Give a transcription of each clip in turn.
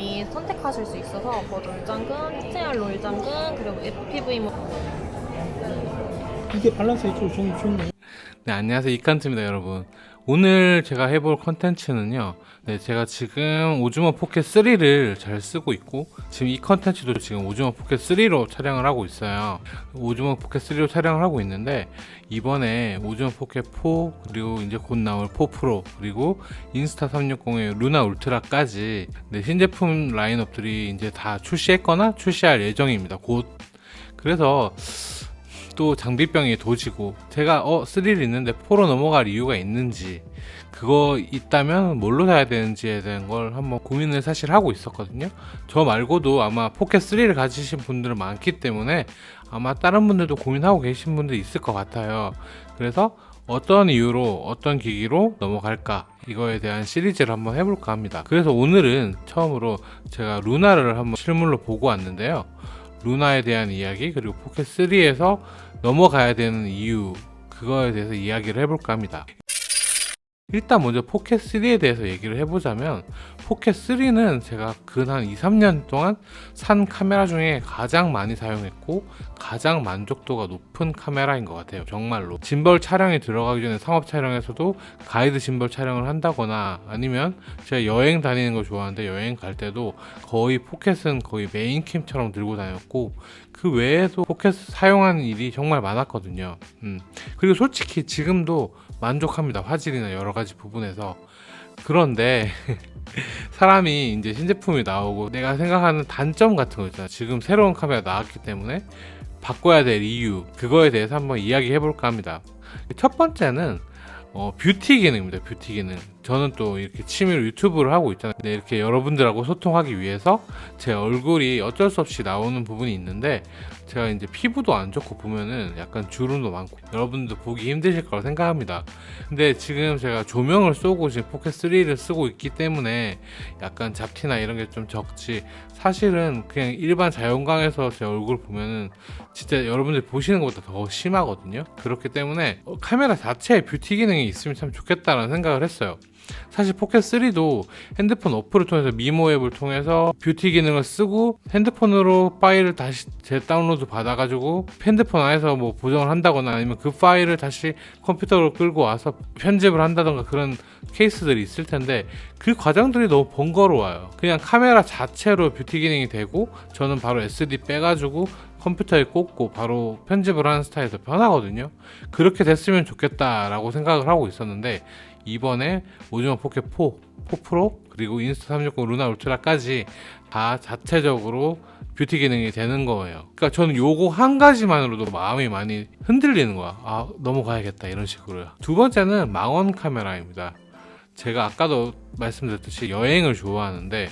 많이 선택하실 수 있어서 버전 잠금, TTR 롤 잠금, 그리고 FPV 이게 밸런스가 좋네. 네, 안녕하세요. 이칸트입니다, 여러분. 오늘 제가 해볼 컨텐츠는요. 네, 제가 지금 오즈모 포켓 3를 잘 쓰고 있고, 지금 이 컨텐츠도 지금 오즈모 포켓 3로 촬영을 하고 있어요. 오즈모 포켓 3로 촬영을 하고 있는데, 이번에 오즈모 포켓 4, 그리고 이제 곧 나올 4 프로, 그리고 인스타 360의 루나 울트라까지, 네, 신제품 라인업들이 이제 다 출시했거나 출시할 예정입니다. 곧. 그래서, 또 장비병이 도지고 제가 3를 있는데 4로 넘어갈 이유가 있는지, 그거 있다면 뭘로 사야 되는지에 대한 걸 한번 고민을 사실 하고 있었거든요. 저 말고도 아마 포켓 3를 가지신 분들은 많기 때문에 아마 다른 분들도 고민하고 계신 분들이 있을 것 같아요. 그래서 어떤 이유로 어떤 기기로 넘어갈까, 이거에 대한 시리즈를 한번 해볼까 합니다. 그래서 오늘은 처음으로 제가 루나를 한번 실물로 보고 왔는데요. 루나에 대한 이야기, 그리고 포켓 3에서 넘어가야 되는 이유, 그거에 대해서 이야기를 해볼까 합니다. 일단 먼저 포켓 3에 대해서 얘기를 해보자면, 포켓 3는 제가 근 한 2-3년 동안 산 카메라 중에 가장 많이 사용했고 가장 만족도가 높은 카메라인 것 같아요. 정말로 짐벌 촬영이 들어가기 전에 상업 촬영에서도 가이드 짐벌 촬영을 한다거나, 아니면 제가 여행 다니는 거 좋아하는데 여행 갈 때도 거의 포켓은 거의 메인 캠처럼 들고 다녔고, 그 외에도 포켓 사용하는 일이 정말 많았거든요. 그리고 솔직히 지금도 만족합니다. 화질이나 여러 가지 부분에서. 그런데 사람이 이제 신제품이 나오고 내가 생각하는 단점 같은 거 있잖아. 지금 새로운 카메라 나왔기 때문에 바꿔야 될 이유, 그거에 대해서 한번 이야기해 볼까 합니다. 첫 번째는 뷰티 기능입니다. 뷰티 기능. 저는 또 이렇게 취미로 유튜브를 하고 있잖아요. 근데 이렇게 여러분들하고 소통하기 위해서 제 얼굴이 어쩔 수 없이 나오는 부분이 있는데, 제가 이제 피부도 안 좋고 보면은 약간 주름도 많고 여러분도 보기 힘드실 거라 생각합니다. 근데 지금 제가 조명을 쏘고 지금 포켓 3를 쓰고 있기 때문에 약간 잡티나 이런 게 좀 적지, 사실은 그냥 일반 자연광에서 제 얼굴 보면은 진짜 여러분들 보시는 것보다 더 심하거든요. 그렇기 때문에 카메라 자체에 뷰티 기능이 있으면 참 좋겠다라는 생각을 했어요. 사실 포켓 3도 핸드폰 어플을 통해서 미모 앱을 통해서 뷰티 기능을 쓰고 핸드폰으로 파일을 다시 재다운로드 받아가지고 핸드폰 안에서 뭐 보정을 한다거나, 아니면 그 파일을 다시 컴퓨터로 끌고 와서 편집을 한다던가, 그런 케이스들이 있을 텐데 그 과정들이 너무 번거로워요. 그냥 카메라 자체로 뷰티 기능이 되고 저는 바로 SD 빼가지고 컴퓨터에 꽂고 바로 편집을 하는 스타일에서 편하거든요. 그렇게 됐으면 좋겠다라고 생각을 하고 있었는데, 이번에 오즈모 포켓 4, 4 프로, 그리고 인스타 360 루나 울트라까지 다 자체적으로 뷰티 기능이 되는 거예요. 그러니까 저는 요거 한 가지만으로도 마음이 많이 흔들리는 거야. 아, 넘어가야겠다, 이런 식으로요. 두 번째는 망원 카메라입니다. 제가 아까도 말씀드렸듯이 여행을 좋아하는데,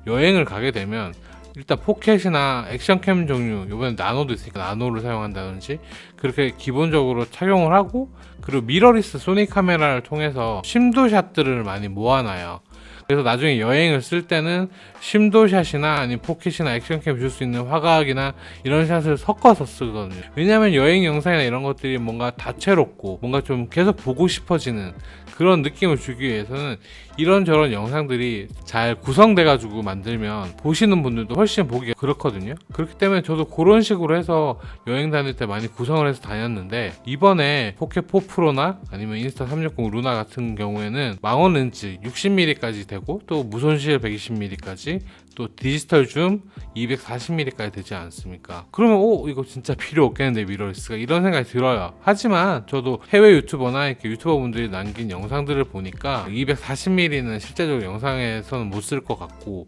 여행을 가게 되면 일단 포켓이나 액션캠 종류, 이번에 나노도 있으니까 나노를 사용한다든지 그렇게 기본적으로 착용을 하고, 그리고 미러리스 소니 카메라를 통해서 심도샷들을 많이 모아놔요. 그래서 나중에 여행을 쓸 때는 심도샷이나 아니면 포켓이나 액션캠 줄 수 있는 화각이나 이런 샷을 섞어서 쓰거든요. 왜냐면 여행 영상이나 이런 것들이 뭔가 다채롭고 뭔가 좀 계속 보고 싶어지는 그런 느낌을 주기 위해서는 이런저런 영상들이 잘 구성돼 가지고 만들면 보시는 분들도 훨씬 보기가 그렇거든요. 그렇기 때문에 저도 그런 식으로 해서 여행 다닐 때 많이 구성을 해서 다녔는데, 이번에 포켓 4 프로나 아니면 인스타 360 루나 같은 경우에는 망원 렌즈 60mm까지 되고, 또 무손실 120mm까지, 또 디지털 줌 240mm까지 되지 않습니까? 그러면 이거 진짜 필요 없겠는데 미러리스가, 이런 생각이 들어요. 하지만 저도 해외 유튜버나 이렇게 유튜버 분들이 남긴 영상들을 보니까 240mm는 실제적으로 영상에서는 못 쓸 것 같고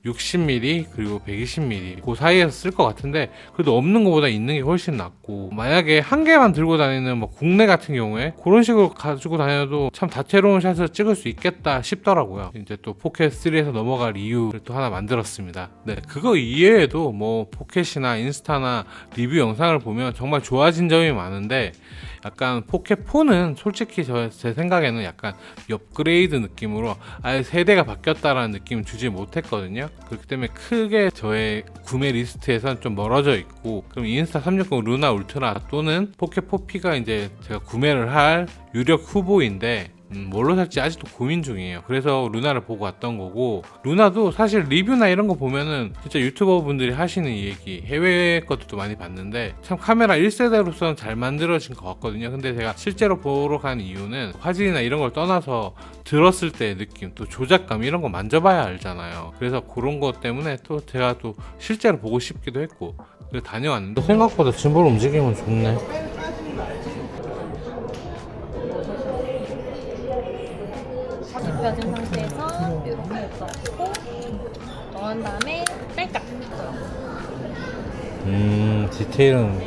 60mm 그리고 120mm 그 사이에서 쓸 것 같은데, 그래도 없는 것보다 있는 게 훨씬 낫고, 만약에 한 개만 들고 다니는 뭐 국내 같은 경우에 그런 식으로 가지고 다녀도 참 다채로운 샷을 찍을 수 있겠다 싶더라고요. 이제 또 포켓 3에서 넘어갈 이유를 또 하나 만들었습니다. 네, 그거 이외에도 뭐 포켓이나 인스타나 리뷰 영상을 보면 정말 좋아진 점이 많은데, 약간 포켓 4는 솔직히 제 생각에는 약간 업그레이드 느낌으로 아예 세대가 바뀌었다라는 느낌을 주지 못했거든요. 그렇기 때문에 크게 저의 구매 리스트에선 좀 멀어져 있고, 그럼 인스타 360 루나 울트라 또는 포켓 4P가 이제 제가 구매를 할 유력 후보인데, 뭘로 살지 아직도 고민 중이에요. 그래서 루나를 보고 왔던 거고, 루나도 사실 리뷰나 이런 거 보면은 진짜 유튜버 분들이 하시는 얘기, 해외 것들도 많이 봤는데 참 카메라 1세대로서는 잘 만들어진 것 같거든요. 근데 제가 실제로 보러 간 이유는 화질이나 이런 걸 떠나서 들었을 때의 느낌, 또 조작감 이런 거 만져봐야 알잖아요. 그래서 그런 것 때문에 또 제가 또 실제로 보고 싶기도 했고, 그래서 다녀왔는데 생각보다 짐볼 움직임은 좋네. 뒤펴진 상태에서 이렇게 넣고 넣은 다음에 딸깍. 디테일은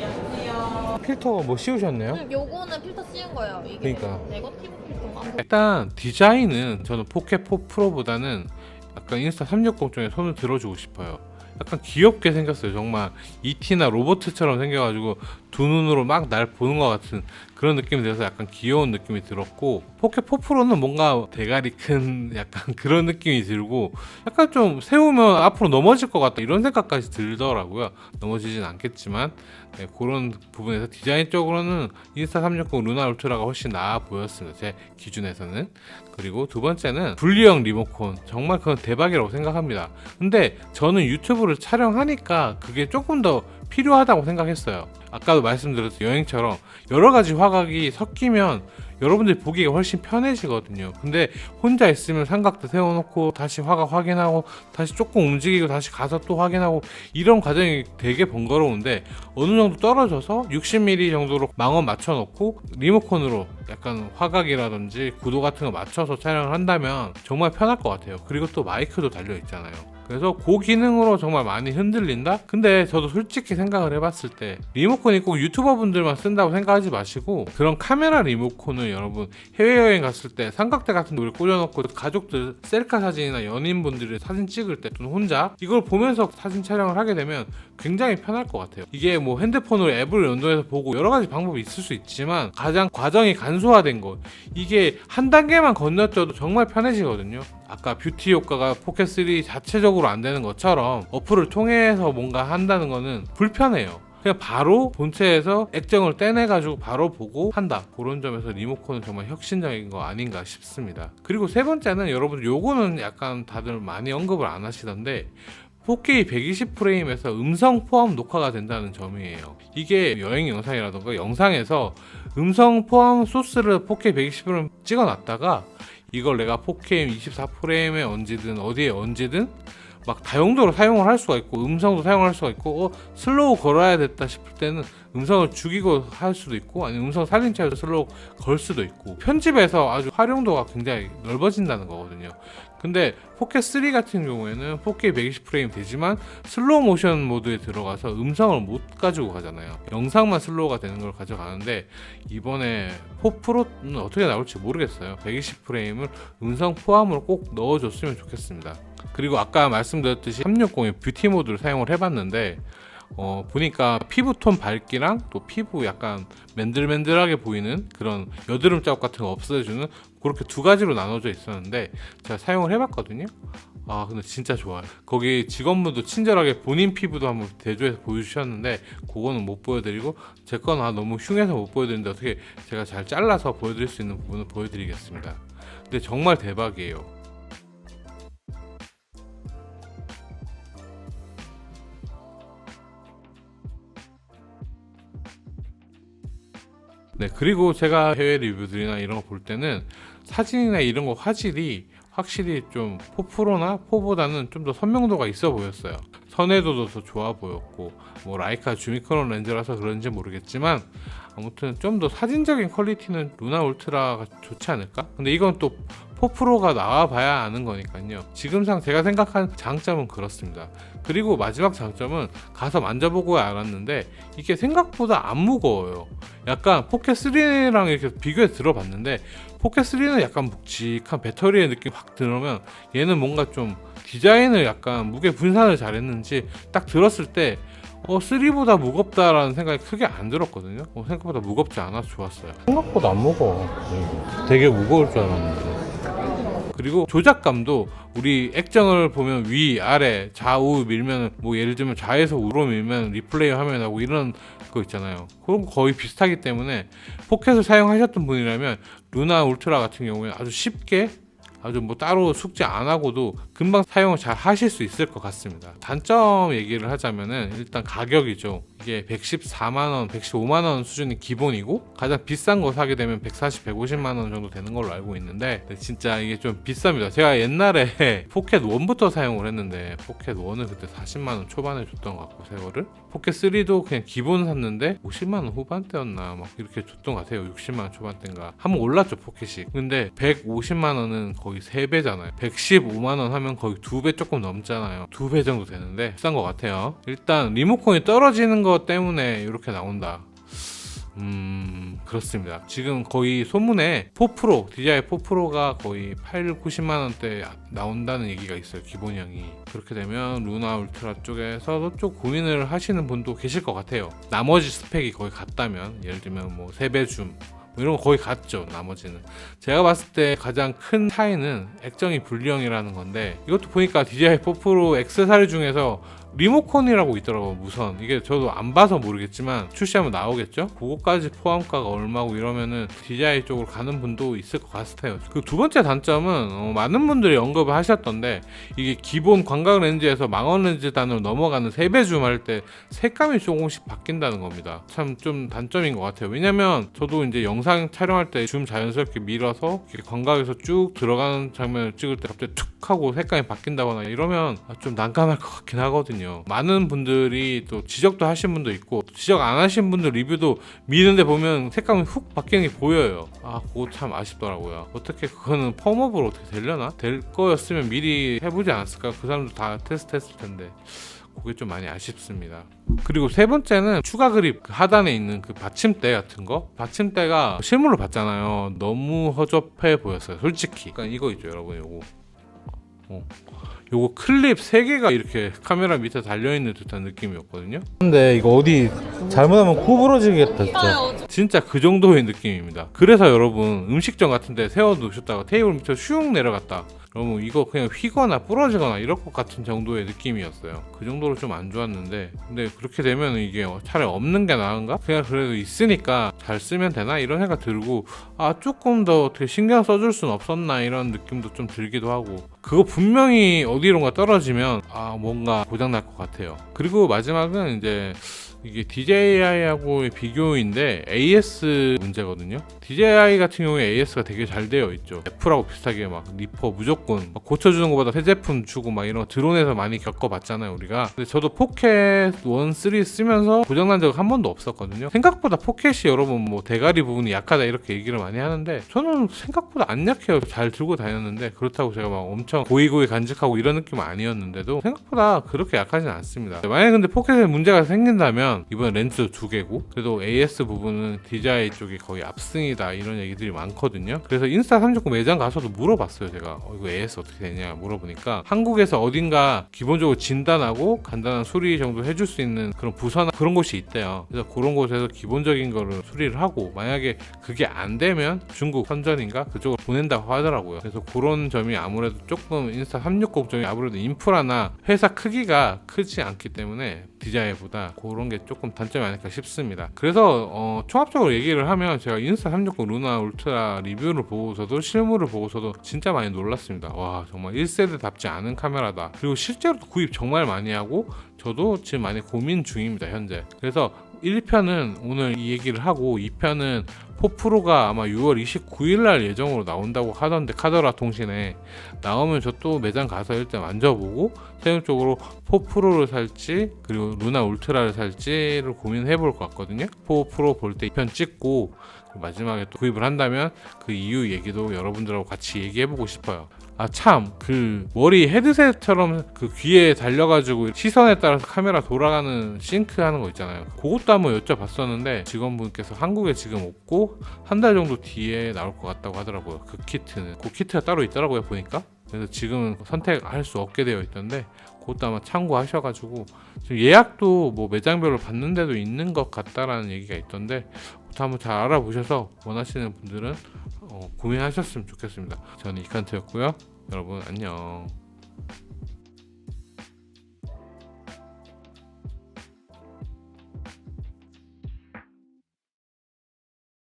필터 뭐 씌우셨네요? 요거는 필터 씌운 거예요. 이게 그러니까. 네거티브 필터가. 일단 디자인은 저는 포켓 4 프로보다는 약간 인스타 360 쪽에 손을 들어주고 싶어요. 약간 귀엽게 생겼어요. 정말 ET나 로봇처럼 생겨가지고 두 눈으로 막 날 보는 것 같은 그런 느낌이 들어서 약간 귀여운 느낌이 들었고, 포켓 4 프로는 뭔가 대가리 큰 약간 그런 느낌이 들고, 약간 좀 세우면 앞으로 넘어질 것 같다 이런 생각까지 들더라고요. 넘어지진 않겠지만 네, 그런 부분에서 디자인적으로는 인스타 360 루나 울트라가 훨씬 나아 보였습니다, 제 기준에서는. 그리고 두 번째는 분리형 리모컨, 정말 그건 대박이라고 생각합니다. 근데 저는 유튜브를 촬영하니까 그게 조금 더 필요하다고 생각했어요. 아까도 말씀드렸듯이 여행처럼 여러 가지 화각이 섞이면 여러분들이 보기가 훨씬 편해지거든요. 근데 혼자 있으면 삼각대 세워놓고 다시 화각 확인하고 다시 조금 움직이고 다시 가서 또 확인하고 이런 과정이 되게 번거로운데, 어느 정도 떨어져서 60mm 정도로 망원 맞춰놓고 리모컨으로 약간 화각이라든지 구도 같은 거 맞춰서 촬영을 한다면 정말 편할 것 같아요. 그리고 또 마이크도 달려 있잖아요. 그래서 그 기능으로 정말 많이 흔들린다? 근데 저도 솔직히 생각을 해봤을 때 리모컨이 꼭 유튜버 분들만 쓴다고 생각하지 마시고, 그런 카메라 리모컨을 여러분 해외여행 갔을 때 삼각대 같은 걸 꽂아놓고 가족들 셀카 사진이나 연인분들이 사진 찍을 때 또는 혼자 이걸 보면서 사진 촬영을 하게 되면 굉장히 편할 것 같아요. 이게 뭐 핸드폰으로 앱을 연동해서 보고 여러 가지 방법이 있을 수 있지만 가장 과정이 간소화된 것, 이게 한 단계만 건너뛰어도 정말 편해지거든요. 아까 뷰티 효과가 포켓 3 자체적으로 안 되는 것처럼 어플을 통해서 뭔가 한다는 거는 불편해요. 그냥 바로 본체에서 액정을 떼내가지고 바로 보고 한다. 그런 점에서 리모컨은 정말 혁신적인 거 아닌가 싶습니다. 그리고 세 번째는 여러분 요거는 약간 다들 많이 언급을 안 하시던데, 4K 120프레임에서 음성 포함 녹화가 된다는 점이에요. 이게 여행 영상이라던가 영상에서 음성 포함 소스를 4K 120프레임 찍어놨다가 이걸 내가 4K 24프레임에 언제든 어디에 언제든 막 다용도로 사용을 할 수가 있고, 음성도 사용을 할 수가 있고, 슬로우 걸어야 됐다 싶을 때는 음성을 죽이고 할 수도 있고, 아니면 음성 살린 채로 슬로우 걸 수도 있고, 편집에서 아주 활용도가 굉장히 넓어진다는 거거든요. 근데 포켓 3 같은 경우에는 4K 120프레임 되지만 슬로우 모션 모드에 들어가서 음성을 못 가지고 가잖아요. 영상만 슬로우가 되는 걸 가져가는데, 이번에 4 프로는 어떻게 나올지 모르겠어요. 120프레임을 음성 포함으로 꼭 넣어줬으면 좋겠습니다. 그리고 아까 말씀드렸듯이 360의 뷰티 모드를 사용을 해봤는데, 보니까 피부톤 밝기랑 또 피부 약간 맨들맨들하게 보이는 그런 여드름 자국 같은 거 없애주는, 그렇게 두 가지로 나눠져 있었는데 제가 사용을 해봤거든요. 아 근데 진짜 좋아요. 거기 직원분도 친절하게 본인 피부도 한번 대조해서 보여주셨는데 그거는 못 보여드리고, 제 건 너무 흉해서 못 보여드리는데 어떻게 제가 잘 잘라서 보여드릴 수 있는 부분을 보여드리겠습니다. 근데 정말 대박이에요. 네, 그리고 제가 해외 리뷰들이나 이런 거 볼 때는 사진이나 이런 거 화질이 확실히 좀 4 프로나 4보다는 좀 더 선명도가 있어 보였어요. 선회도도 더 좋아 보였고, 뭐 라이카 주미크론 렌즈라서 그런지 모르겠지만 아무튼 좀 더 사진적인 퀄리티는 루나 울트라가 좋지 않을까? 근데 이건 또 4 프로가 나와봐야 아는 거니까요. 지금상 제가 생각한 장점은 그렇습니다. 그리고 마지막 장점은 가서 만져보고 알았는데 이게 생각보다 안 무거워요. 약간 포켓 3랑 이렇게 비교해서 들어봤는데, 포켓 3는 약간 묵직한 배터리의 느낌 확 들으면 얘는 뭔가 좀 디자인을 약간 무게 분산을 잘했는지 딱 들었을 때 3보다 무겁다라는 생각이 크게 안 들었거든요. 생각보다 무겁지 않아서 좋았어요. 생각보다 안 무거워. 되게 무거울 줄 알았는데. 그리고 조작감도 우리 액정을 보면 위, 아래, 좌우 밀면 뭐 예를 들면 좌에서 우로 밀면 리플레이 화면이 나고 이런 거 있잖아요. 그런 거 거의 비슷하기 때문에 포켓을 사용하셨던 분이라면 루나 울트라 같은 경우에 아주 쉽게 아주 뭐 따로 숙제 안 하고도 금방 사용을 잘 하실 수 있을 것 같습니다. 단점 얘기를 하자면은 일단 가격이죠. 이게 114만원, 115만원 수준이 기본이고 가장 비싼 거 사게 되면 140, 150만원 정도 되는 걸로 알고 있는데 진짜 이게 좀 비쌉니다. 제가 옛날에 포켓 1부터 사용을 했는데 포켓 1을 그때 40만원 초반에 줬던 것 같고 세월을 포켓 3도 그냥 기본 샀는데 50만원 후반대였나 막 이렇게 줬던 것 같아요. 60만원 초반대인가 한번 올랐죠 포켓이. 근데 150만원은 거의 3배잖아요. 115만원 하면 거의 2배 조금 넘잖아요. 2배 정도 되는데 비싼 것 같아요. 일단 리모컨이 떨어지는 것 때문에 이렇게 나온다. 그렇습니다. 지금 거의 소문에 4프로, DJI 4프로가 거의 8, 90만원대 나온다는 얘기가 있어요. 기본형이. 그렇게 되면 루나 울트라 쪽에서도 좀 고민을 하시는 분도 계실 것 같아요. 나머지 스펙이 거의 같다면 예를 들면 뭐 3배 줌 이런 거 거의 같죠. 나머지는 제가 봤을 때 가장 큰 차이는 액정이 분리형이라는 건데 이것도 보니까 DJI 4 프로 액세서리 중에서 리모컨이라고 있더라고요. 무선 이게 저도 안 봐서 모르겠지만 출시하면 나오겠죠. 그거까지 포함가가 얼마고 이러면은 DJI 쪽으로 가는 분도 있을 것 같아요. 그 두 번째 단점은 많은 분들이 언급을 하셨던데 이게 기본 광각 렌즈에서 망원 렌즈 단으로 넘어가는 3배 줌 할 때 색감이 조금씩 바뀐다는 겁니다. 참 좀 단점인 것 같아요. 왜냐면 저도 이제 영상 촬영할 때 줌 자연스럽게 밀어서 광각에서 쭉 들어가는 장면을 찍을 때 갑자기 툭 하고 색감이 바뀐다거나 이러면 좀 난감할 것 같긴 하거든요. 많은 분들이 또 지적도 하신 분도 있고 지적 안 하신 분들 리뷰도 미는데 보면 색감이 훅 바뀌는 게 보여요. 그거 참 아쉽더라고요. 어떻게 그거는 펌업으로 어떻게 되려나? 될 거였으면 미리 해보지 않았을까? 그 사람도 다 테스트 했을 텐데 그게 좀 많이 아쉽습니다. 그리고 세 번째는 추가 그립 하단에 있는 그 받침대 같은 거 받침대가 실물로 봤잖아요. 너무 허접해 보였어요 솔직히. 그러니까 이거 있죠 여러분. 요거 클립 3개가 이렇게 카메라 밑에 달려있는 듯한 느낌이었거든요. 근데 이거 어디 잘못하면 코 부러지겠다 진짜. 진짜 그 정도의 느낌입니다. 그래서 여러분 음식점 같은 데 세워두셨다가 테이블 밑으로 슉 내려갔다 여러분 이거 그냥 휘거나 부러지거나 이럴 것 같은 정도의 느낌이었어요. 그 정도로 좀 안 좋았는데 근데 그렇게 되면 이게 차라리 없는 게 나은가? 그냥 그래도 있으니까 잘 쓰면 되나? 이런 생각 들고 조금 더 어떻게 신경 써줄 순 없었나 이런 느낌도 좀 들기도 하고 그거 분명히 어디론가 떨어지면 뭔가 고장날 것 같아요. 그리고 마지막은 이제 이게 DJI하고의 비교인데 AS 문제거든요. DJI 같은 경우에 AS가 되게 잘 되어 있죠. 애플하고 비슷하게 막 리퍼 무조건 막 고쳐주는 것보다 새 제품 주고 막 이런 거 드론에서 많이 겪어봤잖아요 우리가. 근데 저도 포켓 1, 3 쓰면서 고장난 적은 한 번도 없었거든요. 생각보다 포켓이 여러분 뭐 대가리 부분이 약하다 이렇게 얘기를 많이 하는데 저는 생각보다 안 약해요. 잘 들고 다녔는데 그렇다고 제가 막 엄청 고이고이 간직하고 이런 느낌은 아니었는데도 생각보다 그렇게 약하진 않습니다. 만약에 근데 포켓에 문제가 생긴다면 이번 렌즈도 2개고 그래도 AS 부분은 DJI 쪽이 거의 압승이다 이런 얘기들이 많거든요. 그래서 인스타369 매장 가서도 물어봤어요. 제가 이거 AS 어떻게 되냐 물어보니까 한국에서 어딘가 기본적으로 진단하고 간단한 수리 정도 해줄 수 있는 그런 부서나 그런 곳이 있대요. 그래서 그런 곳에서 기본적인 거를 수리를 하고 만약에 그게 안 되면 중국 선전인가 그쪽으로 보낸다고 하더라고요. 그래서 그런 점이 아무래도 조금 인스타360 쪽이 아무래도 인프라나 회사 크기가 크지 않기 때문에 DJI보다 그런 게 조금 단점이 아닐까 싶습니다. 그래서 종합적으로 얘기를 하면 제가 인스타360 루나 울트라 리뷰를 보고서도 실물을 보고서도 진짜 많이 놀랐습니다. 와 정말 1세대답지 않은 카메라다. 그리고 실제로 구입 정말 많이 하고 저도 지금 많이 고민 중입니다 현재. 그래서 1편은 오늘 이 얘기를 하고 2편은 4프로가 아마 6월 29일 날 예정으로 나온다고 하던데 카더라 통신에 나오면 저 또 매장 가서 일단 만져보고 최종적으로 4프로를 살지 그리고 루나 울트라를 살지를 고민해 볼 것 같거든요. 4프로 볼 때 2편 찍고 마지막에 또 구입을 한다면 그 이유 얘기도 여러분들하고 같이 얘기해 보고 싶어요. 참 그 머리 헤드셋처럼 그 귀에 달려가지고 시선에 따라서 카메라 돌아가는 싱크 하는 거 있잖아요. 그것도 한번 여쭤봤었는데 직원분께서 한국에 지금 없고 한 달 정도 뒤에 나올 것 같다고 하더라고요. 그 키트는 그 키트가 따로 있더라고요 보니까. 그래서 지금은 선택할 수 없게 되어 있던데 그것도 아마 참고하셔가지고 지금 예약도 뭐 매장별로 받는 데도 있는 것 같다라는 얘기가 있던데 그것도 한번 잘 알아보셔서 원하시는 분들은 고민하셨으면 좋겠습니다. 저는 이칸트였고요. 여러분 안녕.